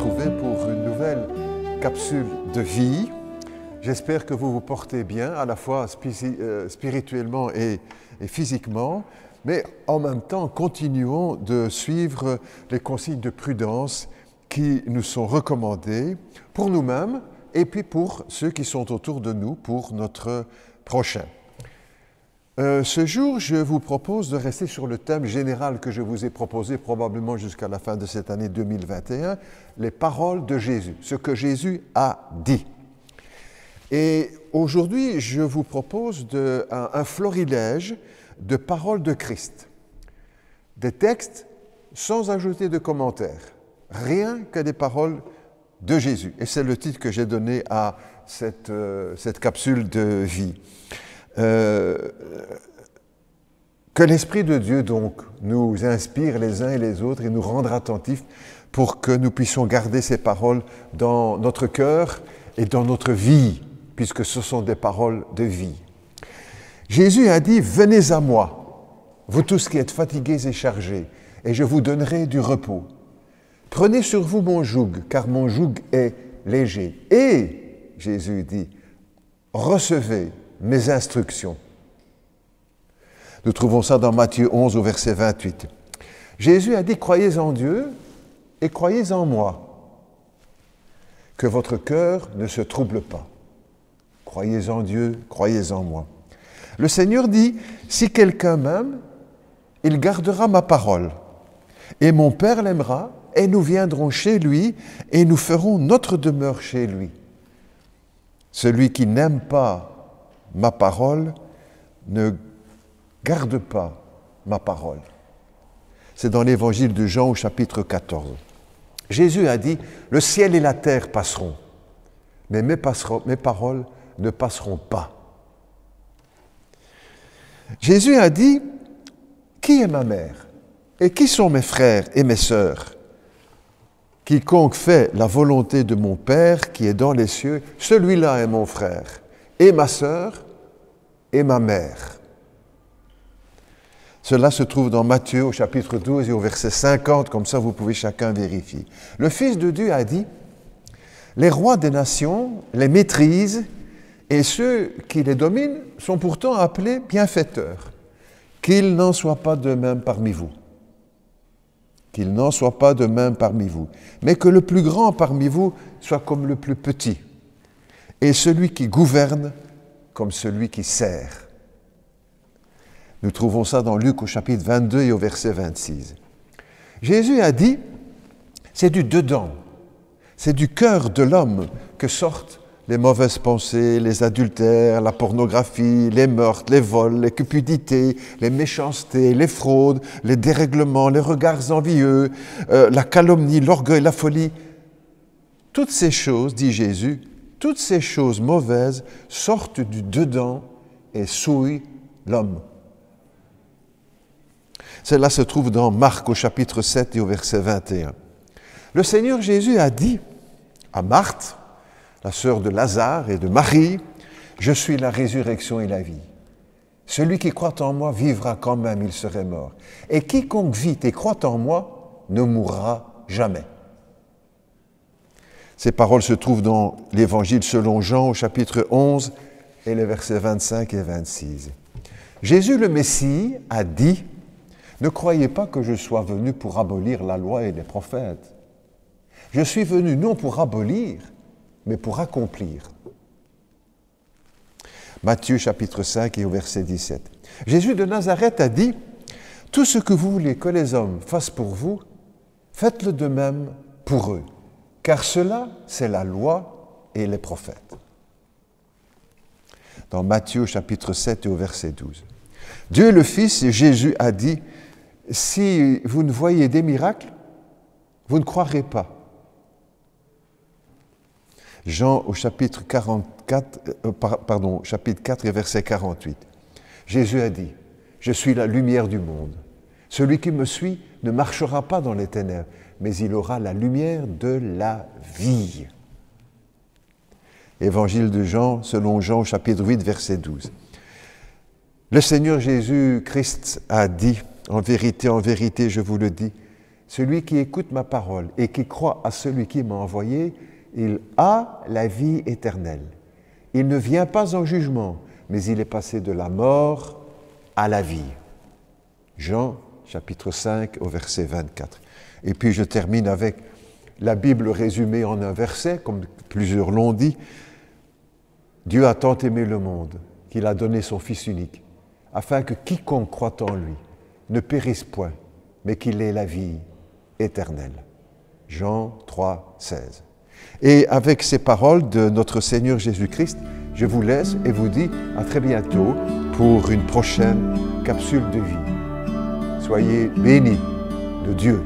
retrouver pour une nouvelle capsule de vie. J'espère que vous vous portez bien, à la fois spirituellement et physiquement, mais en même temps, continuons de suivre les consignes de prudence qui nous sont recommandées pour nous-mêmes et puis pour ceux qui sont autour de nous, pour notre prochain. Ce jour, je vous propose de rester sur le thème général que je vous ai proposé probablement jusqu'à la fin de cette année 2021, les paroles de Jésus, ce que Jésus a dit. Et aujourd'hui, je vous propose un florilège de paroles de Christ, des textes sans ajouter de commentaires, rien que des paroles de Jésus. Et c'est le titre que j'ai donné à cette capsule de vie. Que l'Esprit de Dieu donc nous inspire les uns et les autres et nous rendre attentifs pour que nous puissions garder ces paroles dans notre cœur et dans notre vie, puisque ce sont des paroles de vie. Jésus a dit « Venez à moi, vous tous qui êtes fatigués et chargés, et je vous donnerai du repos. Prenez sur vous mon joug, car mon joug est léger. Et, Jésus dit, recevez mes instructions. » Nous trouvons ça dans Matthieu 11 au verset 28. Jésus a dit « Croyez en Dieu et croyez en moi, que votre cœur ne se trouble pas. Croyez en Dieu, croyez en moi. » Le Seigneur dit « Si quelqu'un m'aime, il gardera ma parole, et mon Père l'aimera, et nous viendrons chez lui, et nous ferons notre demeure chez lui. Celui qui n'aime pas ma parole ne garde pas ma parole. » C'est dans l'évangile de Jean au chapitre 14. Jésus a dit « Le ciel et la terre passeront, mais mes paroles ne passeront pas. » Jésus a dit « Qui est ma mère et qui sont mes frères et mes sœurs? Quiconque fait la volonté de mon Père qui est dans les cieux, celui-là est mon frère, et ma sœur, et ma mère. » Cela se trouve dans Matthieu au chapitre 12 et au verset 50, comme ça vous pouvez chacun vérifier. Le Fils de Dieu a dit « Les rois des nations les maîtrisent et ceux qui les dominent sont pourtant appelés bienfaiteurs. Qu'il n'en soit pas de même parmi vous. Qu'il n'en soit pas de même parmi vous, mais que le plus grand parmi vous soit comme le plus petit, et celui qui gouverne comme celui qui sert. » Nous trouvons ça dans Luc au chapitre 22 et au verset 26. Jésus a dit, c'est du dedans, c'est du cœur de l'homme que sortent les mauvaises pensées, les adultères, la pornographie, les meurtres, les vols, les cupidités, les méchancetés, les fraudes, les dérèglements, les regards envieux, la calomnie, l'orgueil, la folie. Toutes ces choses, dit Jésus, toutes ces choses mauvaises sortent du dedans et souillent l'homme. Cela se trouve dans Marc au chapitre 7 et au verset 21. Le Seigneur Jésus a dit à Marthe, la sœur de Lazare et de Marie, « Je suis la résurrection et la vie. Celui qui croit en moi vivra quand même, il serait mort. Et quiconque vit et croit en moi ne mourra jamais. » Ces paroles se trouvent dans l'Évangile selon Jean au chapitre 11 et les versets 25 et 26. Jésus le Messie a dit « Ne croyez pas que je sois venu pour abolir la loi et les prophètes. Je suis venu non pour abolir, mais pour accomplir. » Matthieu chapitre 5 et au verset 17. Jésus de Nazareth a dit « Tout ce que vous voulez que les hommes fassent pour vous, faites-le de même pour eux, car cela, c'est la loi et les prophètes. » Dans Matthieu chapitre 7 et au verset 12. Dieu le Fils, Jésus a dit « Si vous ne voyez des miracles, vous ne croirez pas. » Jean au chapitre 4 et verset 48. Jésus a dit « Je suis la lumière du monde. Celui qui me suit ne marchera pas dans les ténèbres, mais il aura la lumière de la vie. » Évangile de Jean, selon Jean, chapitre 8, verset 12. Le Seigneur Jésus-Christ a dit, en vérité, je vous le dis, celui qui écoute ma parole et qui croit à celui qui m'a envoyé, il a la vie éternelle. Il ne vient pas en jugement, mais il est passé de la mort à la vie. Jean, chapitre 5, au verset 24. Et puis je termine avec la Bible résumée en un verset, comme plusieurs l'ont dit. Dieu a tant aimé le monde qu'il a donné son Fils unique, afin que quiconque croit en lui ne périsse point, mais qu'il ait la vie éternelle. Jean 3, 16. Et avec ces paroles de notre Seigneur Jésus-Christ, je vous laisse et vous dis à très bientôt pour une prochaine capsule de vie. Soyez bénis de Dieu.